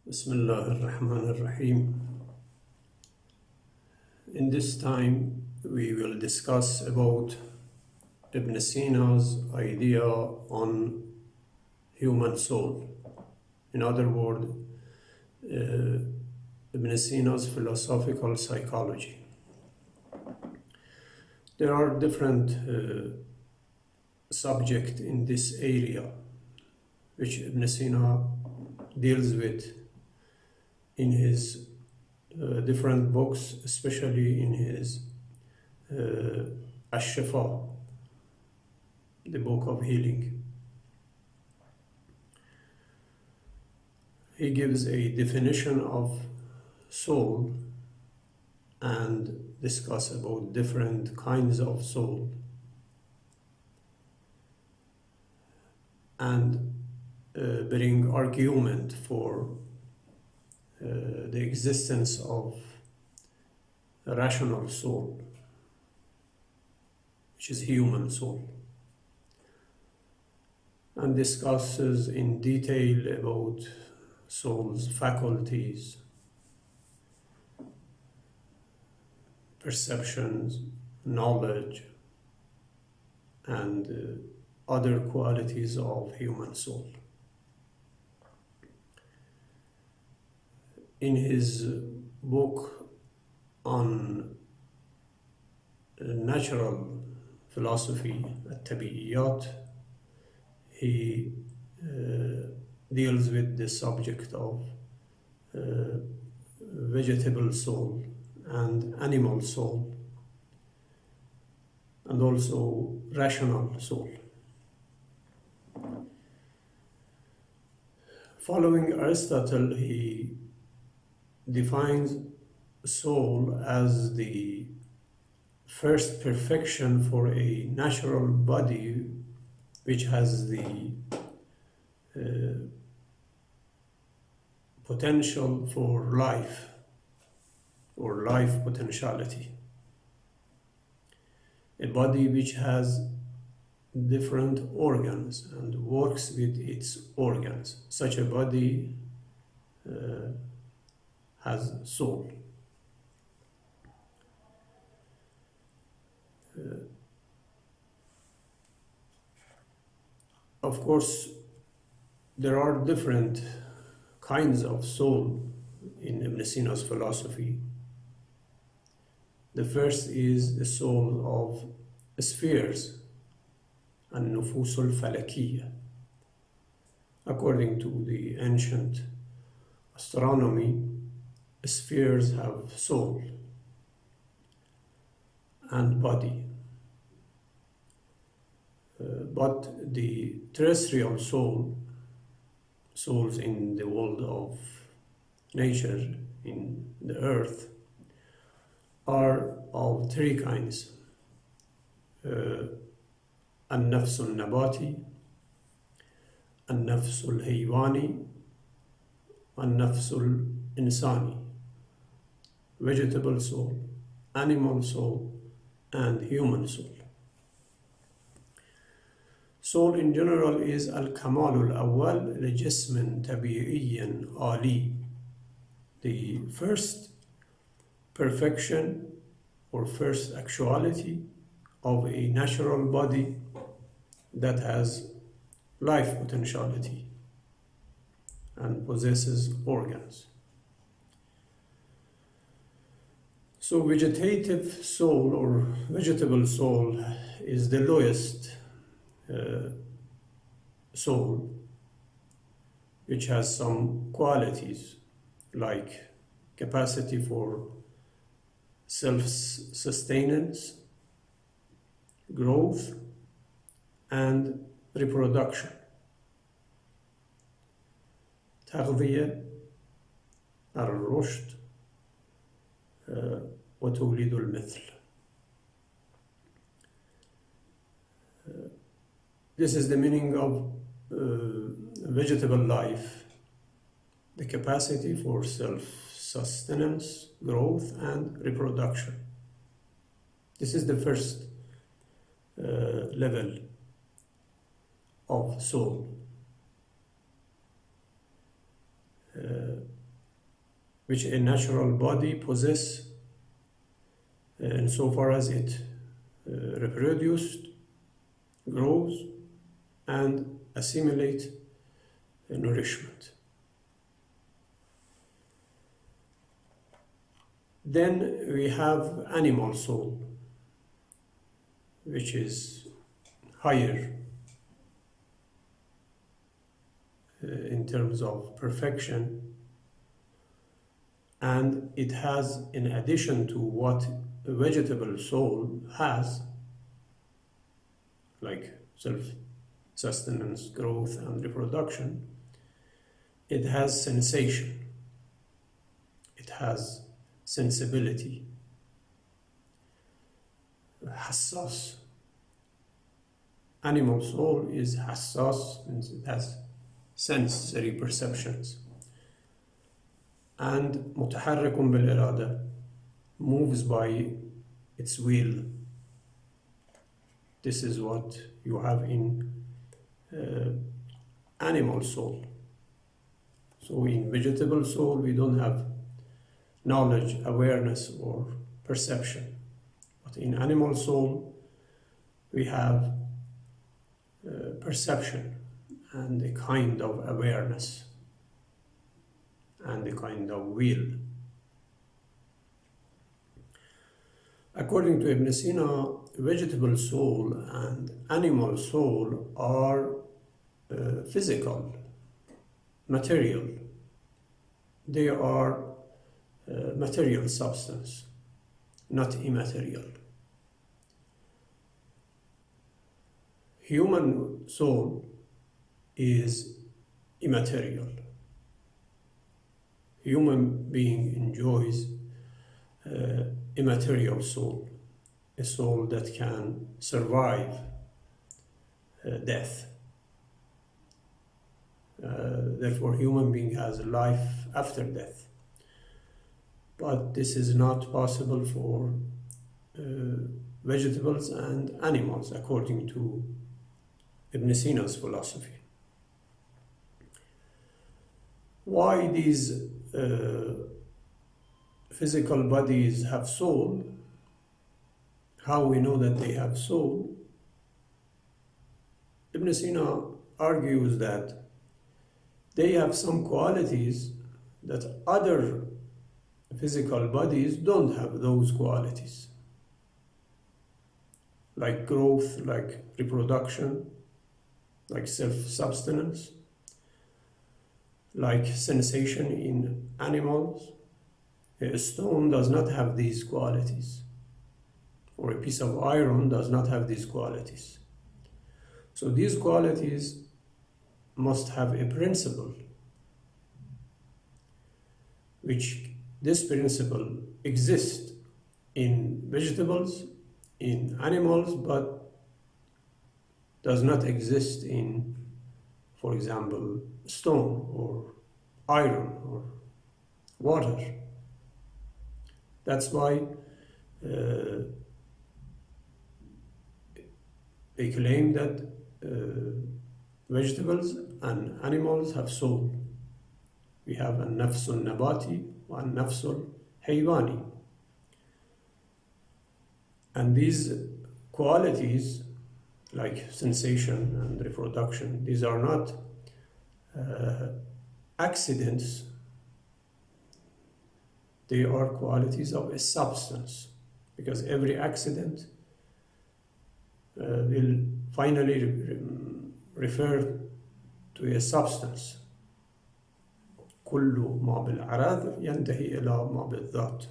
Bismillah ar-Rahman ar-Rahim. In this time, we will discuss about Ibn Sina's idea on human soul. In other words, Ibn Sina's philosophical psychology. There are different subjects in this area which Ibn Sina deals with in his different books, especially in his Ash-Shifa, the book of healing. He gives a definition of soul and discuss about different kinds of soul and bring argument for the existence of a rational soul, which is human soul, and discusses in detail about soul's faculties, perceptions, knowledge, and other qualities of human soul. In his book on natural philosophy, At-Tabi'iyat, he deals with the subject of vegetable soul and animal soul, and also rational soul. Following Aristotle, he defines soul as the first perfection for a natural body which has the potential for life or life potentiality. A body which has different organs and works with its organs. Such a body has soul. Of course, there are different kinds of soul in Ibn Sina's philosophy. The first is the soul of spheres, and nufus al-falakiyya. According to the ancient astronomy, spheres have soul and body. But the terrestrial souls in the world of nature, in the earth, are of three kinds. النفس النباتي, النفس الحيواني, النفس الإنساني. Vegetable soul, animal soul, and human soul. Soul in general is الكمال الأول لجسم طبيعي عالي, the first perfection or first actuality of a natural body that has life potentiality and possesses organs. So vegetative soul or vegetable soul is the lowest soul, which has some qualities like capacity for self-sustenance, growth, and reproduction. تغذية, الرشد, وتوليد المثل. This is the meaning of vegetable life, the capacity for self-sustenance, growth, and reproduction. This is the first level of soul. which a natural body possesses insofar as it reproduced, grows, and assimilates nourishment. Then we have animal soul, which is higher in terms of perfection, and it has, in addition to what a vegetable soul has, like self-sustenance, growth, and reproduction, it has sensation, it has sensibility, hassas. Animal soul is hassas, means it has sensory perceptions. And متحرك بالإرادة, moves by its will. This is what you have in animal soul. So in vegetable soul, we don't have knowledge, awareness, or perception. But in animal soul, we have perception and a kind of awareness and a kind of will. According to Ibn Sina, vegetable soul and animal soul are physical, material. They are material substance, not immaterial. Human soul is immaterial. Human being enjoys immaterial soul, a soul that can survive death. Therefore, human being has life after death. But this is not possible for vegetables and animals, according to Ibn Sina's philosophy. Why these physical bodies have soul? How we know that they have soul? Ibn Sina argues that they have some qualities that other physical bodies don't have those qualities, like growth, like reproduction, like self-sustenance, like sensation in animals. A stone does not have these qualities, or a piece of iron does not have these qualities. So these qualities must have a principle, which this principle exists in vegetables, in animals, but does not exist in, for example, stone or iron or water. That's why they claim that vegetables and animals have soul. We have a nafsul nabati and nafsul haywani. And these qualities, like sensation and reproduction, these are not accidents. They are qualities of a substance, because every accident will finally refer to a substance. كل ما بالعراذ ينتهي إلى ما بالذات.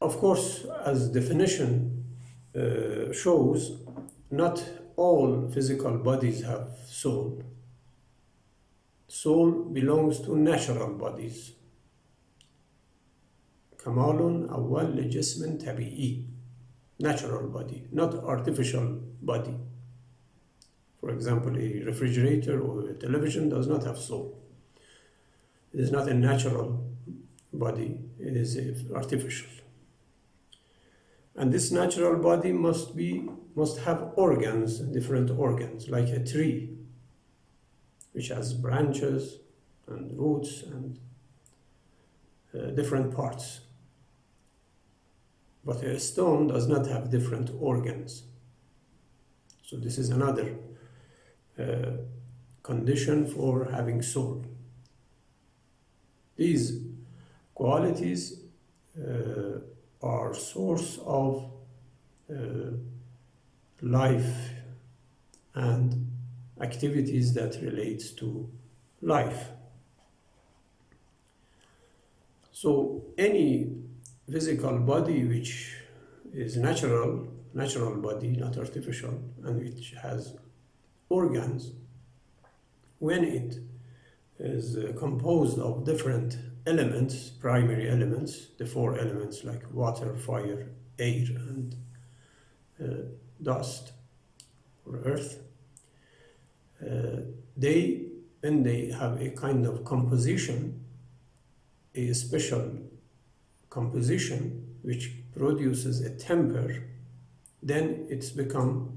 Of course, as definition shows, not all physical bodies have soul. Soul belongs to natural bodies. كمال أول لجسم طبيعي, natural body, not artificial body. For example, a refrigerator or a television does not have soul. It is not a natural body, it is artificial. And this natural body must have organs, different organs, like a tree, which has branches and roots and different parts. But a stone does not have different organs. So this is another condition for having soul. These qualities are source of life and activities that relates to life. So any physical body which is natural body, not artificial, and which has organs, when it is composed of different elements, primary elements, the four elements like water, fire, air, and dust or earth, when they have a kind of composition, a special composition which produces a temper, then it becomes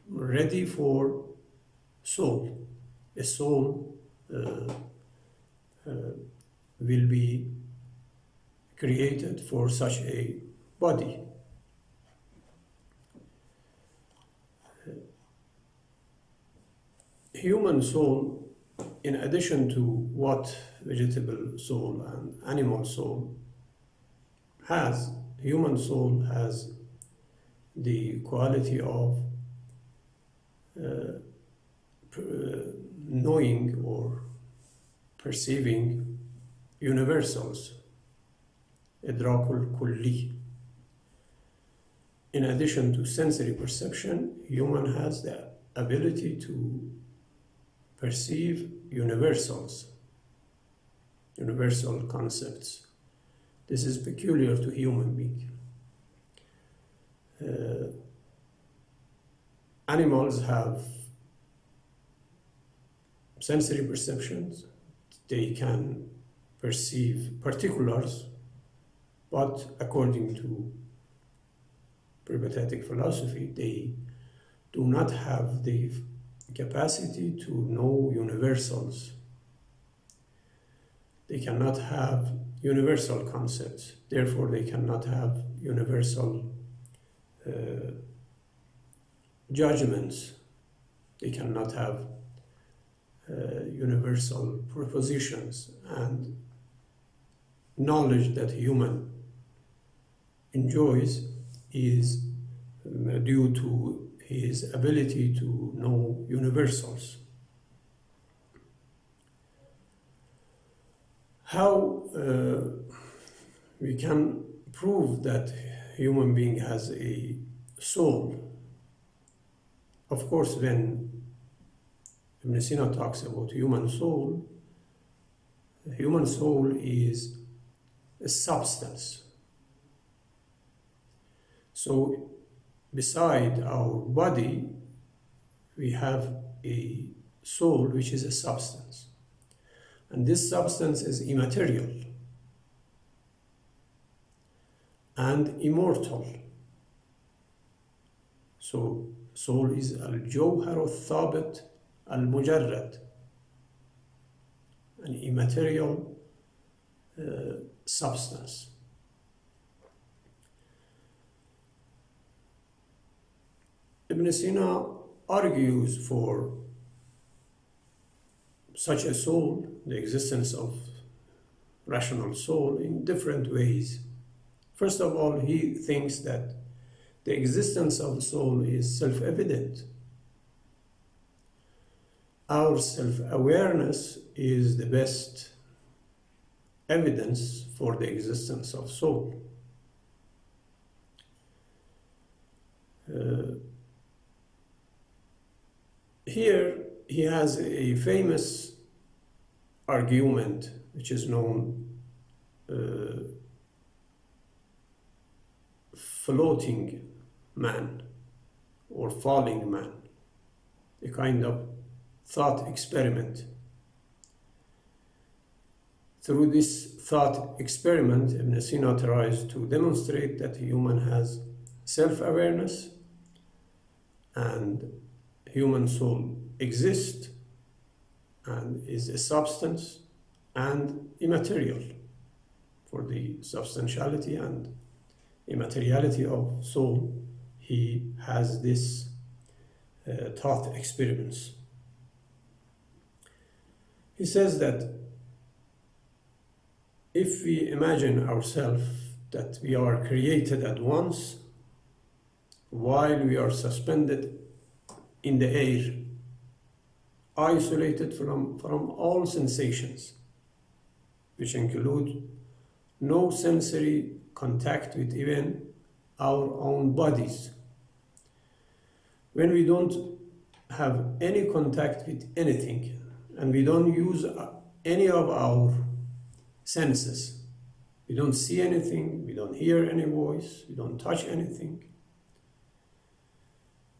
ready for soul. A soul will be created for such a body. Human soul, in addition to what vegetable soul and animal soul has, human soul has the quality of knowing or perceiving universals, idrakul kulli. In addition to sensory perception, human has the ability to perceive universals, universal concepts. This is peculiar to human being. Animals have sensory perceptions. They can perceive particulars, but according to Peripatetic philosophy, they do not have the capacity to know universals. They cannot have universal concepts. Therefore, they cannot have universal judgments. They cannot have universal propositions, and knowledge that human enjoys is due to his ability to know universals. How we can prove that human being has a soul? Of course, when Ibn Sina talks about human soul is a substance. So beside our body, we have a soul which is a substance. And this substance is immaterial and immortal. So soul is al-jawhar al-thabit al-mujarrad, an immaterial substance. Ibn Sina argues for such a soul, the existence of rational soul, in different ways. First of all, he thinks that the existence of the soul is self-evident. Our self-awareness is the best evidence for the existence of soul. Here he has a famous argument which is known floating man or falling man, a kind of thought experiment. Through this thought experiment, Ibn Sina tries to demonstrate that human has self-awareness and human soul exists and is a substance and immaterial. For the substantiality and immateriality of soul, he has this thought experiments. He says that if we imagine ourselves that we are created at once while we are suspended in the air, isolated from all sensations, which include no sensory contact with even our own bodies. When we don't have any contact with anything and we don't use any of our senses, we don't see anything, we don't hear any voice, we don't touch anything.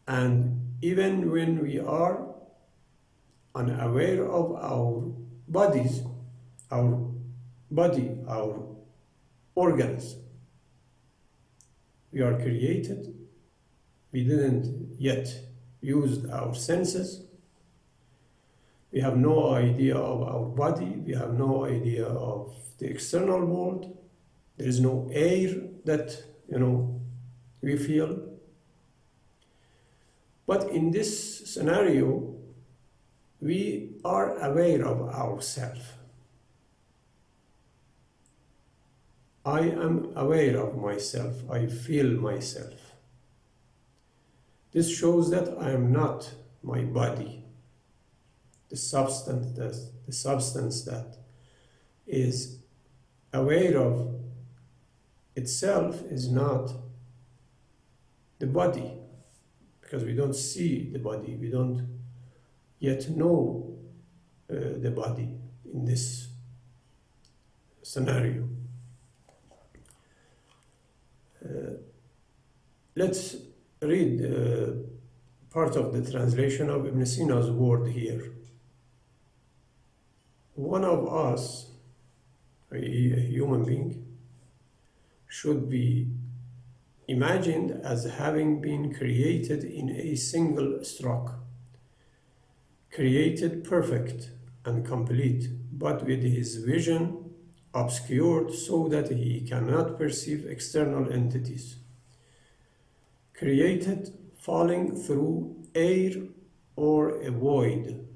And even when we are unaware of our bodies, our body, our organs, we are created, we didn't yet use our senses, we have no idea of our body, we have no idea of the external world, there is no air that, we feel. But in this scenario, we are aware of ourselves. I am aware of myself, I feel myself. This shows that I am not my body. The substance that is aware of itself is not the body, because we don't see the body, we don't yet know the body in this scenario. Let's read part of the translation of Ibn Sina's word here. One of us, a human being, should be imagined as having been created in a single stroke, created perfect and complete, but with his vision obscured so that he cannot perceive external entities, created falling through air or a void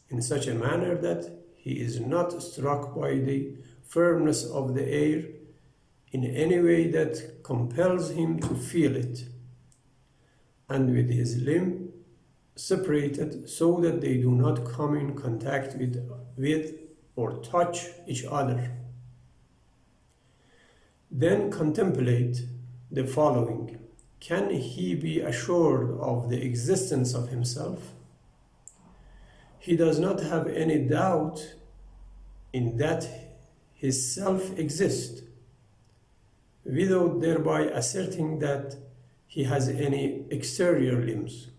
in such a manner that he is not struck by the firmness of the air in any way that compels him to feel it, and with his limb separated so that they do not come in contact with or touch each other. Then contemplate the following. Can he be assured of the existence of himself? He does not have any doubt in that his self exists, without thereby asserting that he has any exterior limbs,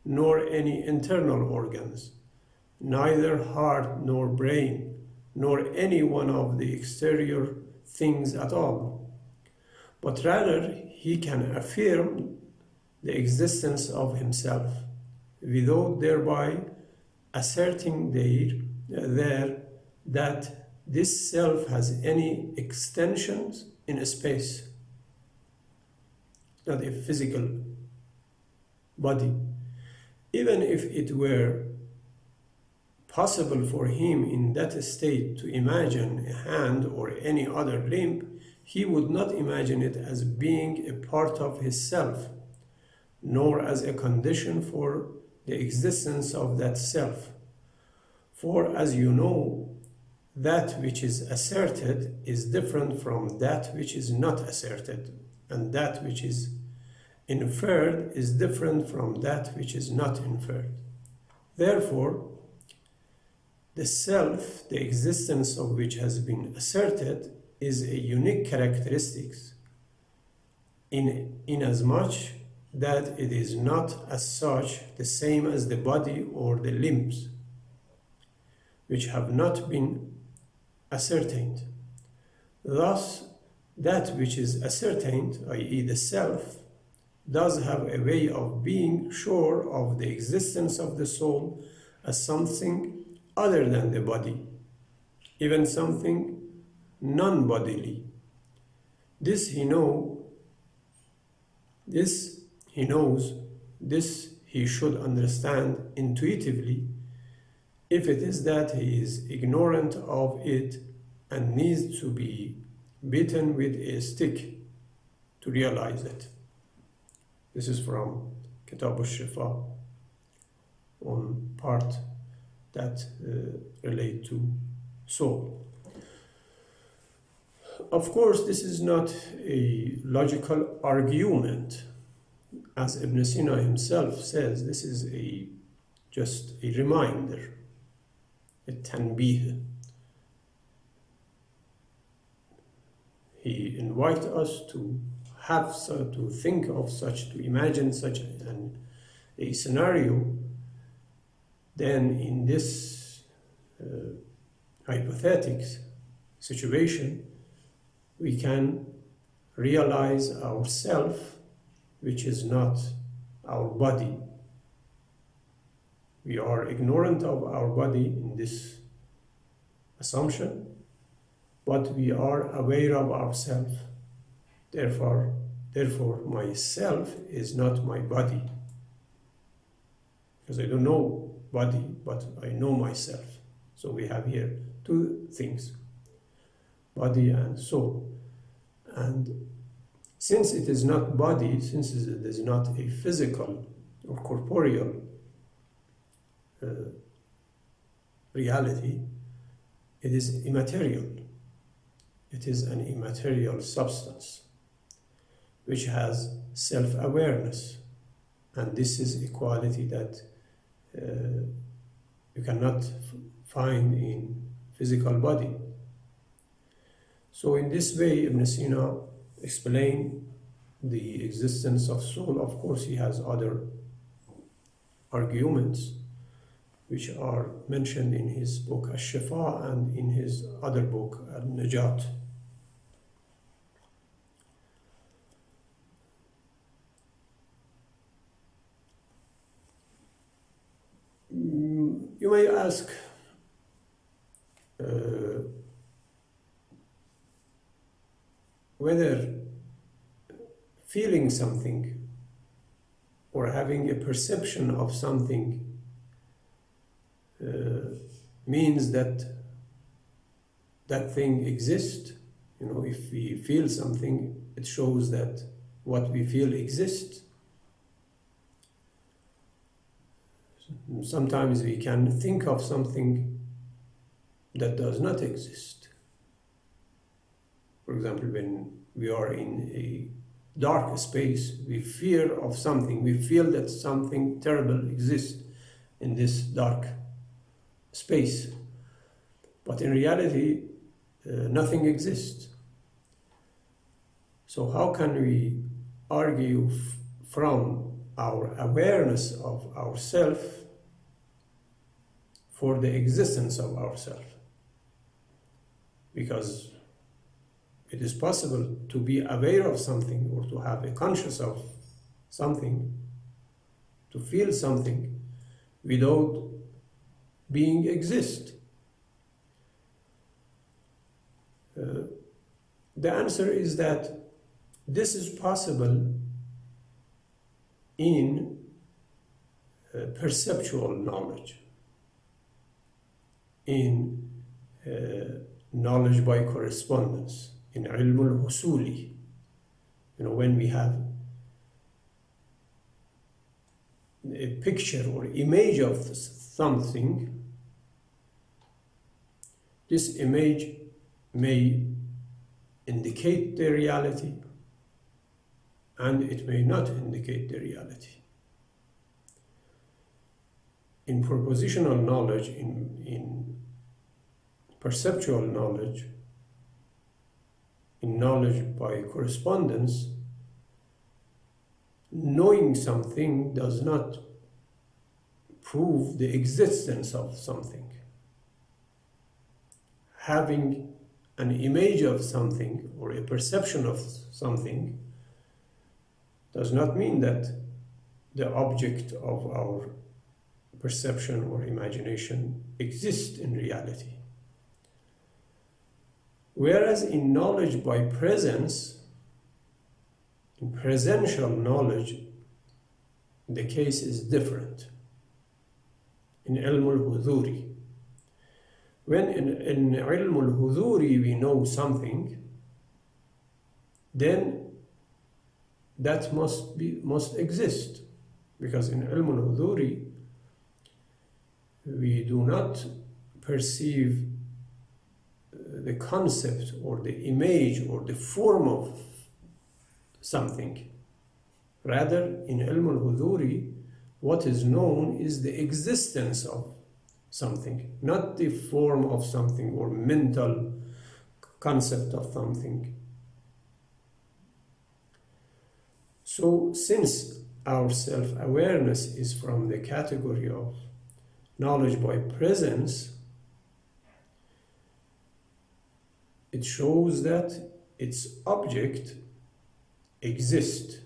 nor any internal organs, neither heart nor brain, nor any one of the exterior things at all, but rather he can affirm the existence of himself, without thereby asserting that this self has any extensions in space, not a physical body. Even if it were possible for him in that state to imagine a hand or any other limb, he would not imagine it as being a part of his self, nor as a condition for the existence of that self. For, as you know, that which is asserted is different from that which is not asserted, and that which is inferred is different from that which is not inferred. Therefore, the self, the existence of which has been asserted, is a unique characteristic inasmuch that it is not as such the same as the body or the limbs, which have not been ascertained. Thus, that which is ascertained, i.e. the self, does have a way of being sure of the existence of the soul as something other than the body, even something non-bodily. This he knows, this he should understand intuitively, if it is that he is ignorant of it and needs to be beaten with a stick to realize it. This is from Kitab al-Shifa, on part that relate to soul. Of course, this is not a logical argument. As Ibn Sina himself says, this is just a reminder, a tanbih. He invites us to to think of such, to imagine such a scenario. Then in this hypothetical situation, we can realize ourself, which is not our body. We are ignorant of our body in this assumption, but we are aware of ourselves. Therefore, myself is not my body. Because I don't know body, but I know myself. So we have here two things, body and soul. And since it is not body, since it is not a physical or corporeal reality, it is immaterial. It is an immaterial substance which has self-awareness, and this is a quality that you cannot find in physical body. So in this way, Ibn Sina explained the existence of soul. Of course, he has other arguments which are mentioned in his book Al-Shifa and in his other book Al-Najat. You may ask, whether feeling something or having a perception of something means that that thing exists. You know, if we feel something, it shows that what we feel exists. Sometimes we can think of something that does not exist. For example, when we are in a dark space, we fear of something. We feel that something terrible exists in this dark space. But in reality, nothing exists. So how can we argue from our awareness of ourself for the existence of ourself? Because it is possible to be aware of something or to have a conscious of something, to feel something without being exist. The answer is that this is possible in perceptual knowledge, in knowledge by correspondence, in ilm al-husuli. You know, when we have a picture or image of something, this image may indicate the reality and it may not indicate the reality. In propositional knowledge, in perceptual knowledge, in knowledge by correspondence, knowing something does not prove the existence of something. having an image of something or a perception of something does not mean that the object of our perception or imagination exists in reality. Whereas in knowledge by presence, in presential knowledge, the case is different. In ilm al-huduri. When in ilm al-huduri we know something, then that must exist. Because in ilm al-huduri, we do not perceive the concept or the image or the form of something. Rather, in ilm al-huduri, what is known is the existence of something, not the form of something or mental concept of something. So, since our self-awareness is from the category of knowledge by presence, it shows that its object exists.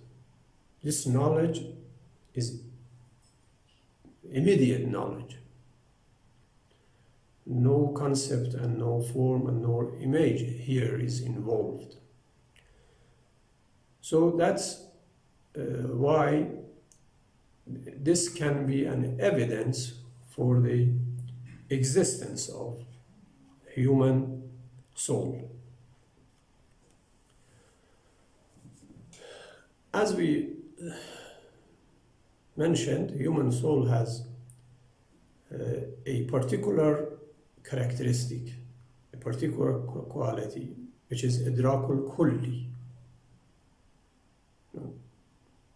This knowledge is immediate knowledge. No concept and no form and no image here is involved. So that's why this can be an evidence for the existence of human soul. As we mentioned, human soul has a particular characteristic, a particular quality, which is idrakul kulli,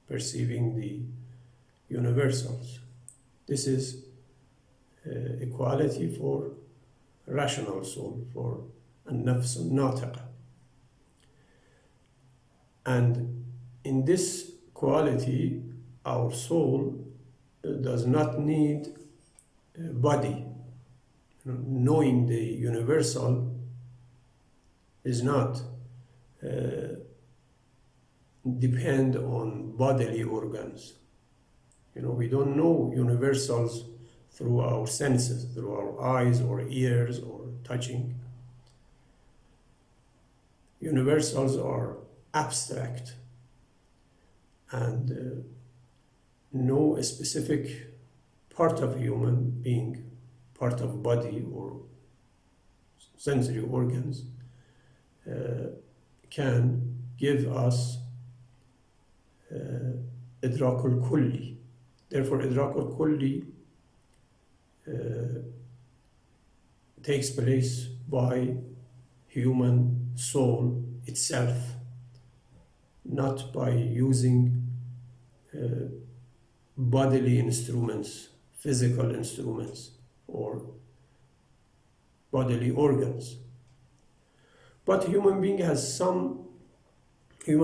perceiving the universals. This is a quality for rational soul, for an-nafs an-natiqa. And in this quality, our soul does not need a body. Knowing the universal is not depend on bodily organs. We don't know universals through our senses, through our eyes or ears or touching. Universals are abstract and no specific part of human being, part of body or sensory organs can give us idrakul kulli. Therefore, idrakul kulli takes place by human soul itself, not by using bodily instruments, physical instruments, or bodily organs. But human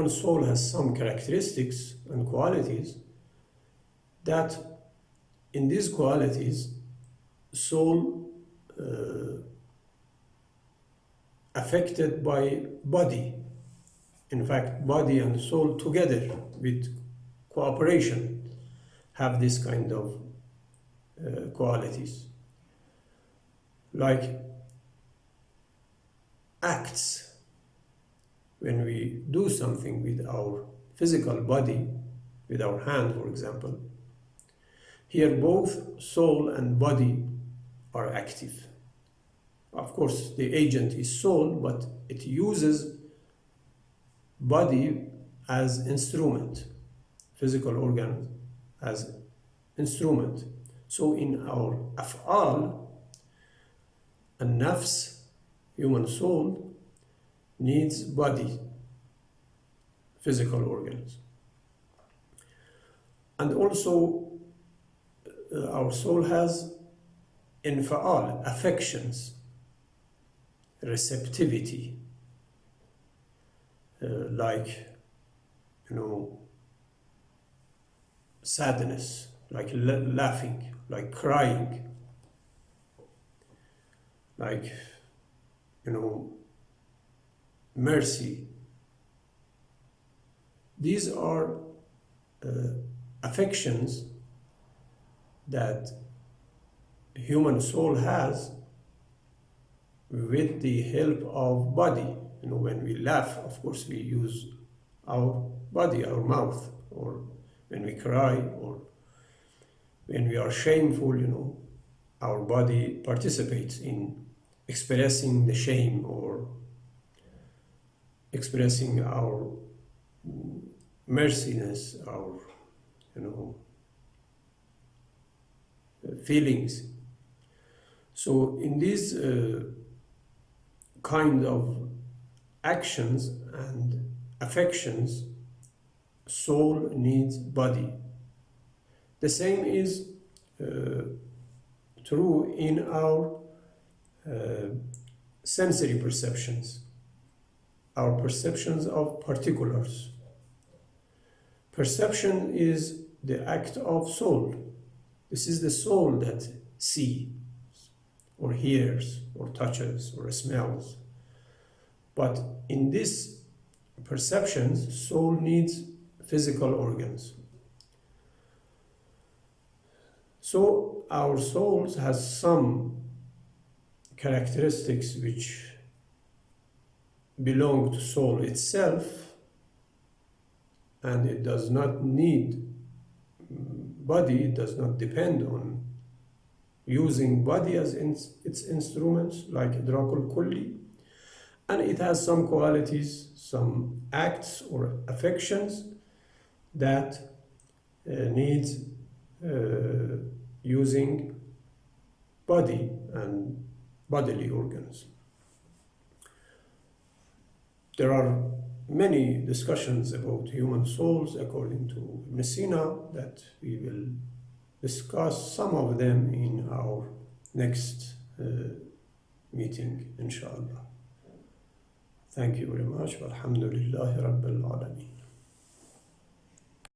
soul has some characteristics and qualities that in these qualities, soul affected by body. In fact, body and soul together with cooperation have this kind of qualities. Like acts, when we do something with our physical body, with our hand, for example, here both soul and body are active. Of course, the agent is soul, but it uses body as instrument, physical organ as instrument. So in our af'al, an-nafs, human soul, needs body, physical organs. And also, our soul has infa'al, affections, receptivity, like, sadness, like laughing, like crying, like mercy. These are affections that human soul has with the help of body. When we laugh, of course, we use our body, our mouth, or when we cry, or when we are shameful, our body participates in expressing the shame or expressing our merciness, our feelings. So in these kind of actions and affections, soul needs body. The same is true in our sensory perceptions, our perceptions of particulars. Perception is the act of soul. This is the soul that sees or hears or touches or smells. But in this perceptions, soul needs physical organs. So our souls has some characteristics which belong to soul itself, and it does not need body, it does not depend on using body as its instruments, like idrakul kulli, and it has some qualities, some acts or affections that needs using body and bodily organs. There are many discussions about human souls according to Ibn Sina that we will discuss some of them in our next meeting, inshallah. Thank you very much. Walhamdulillahi Rabbil Alameen.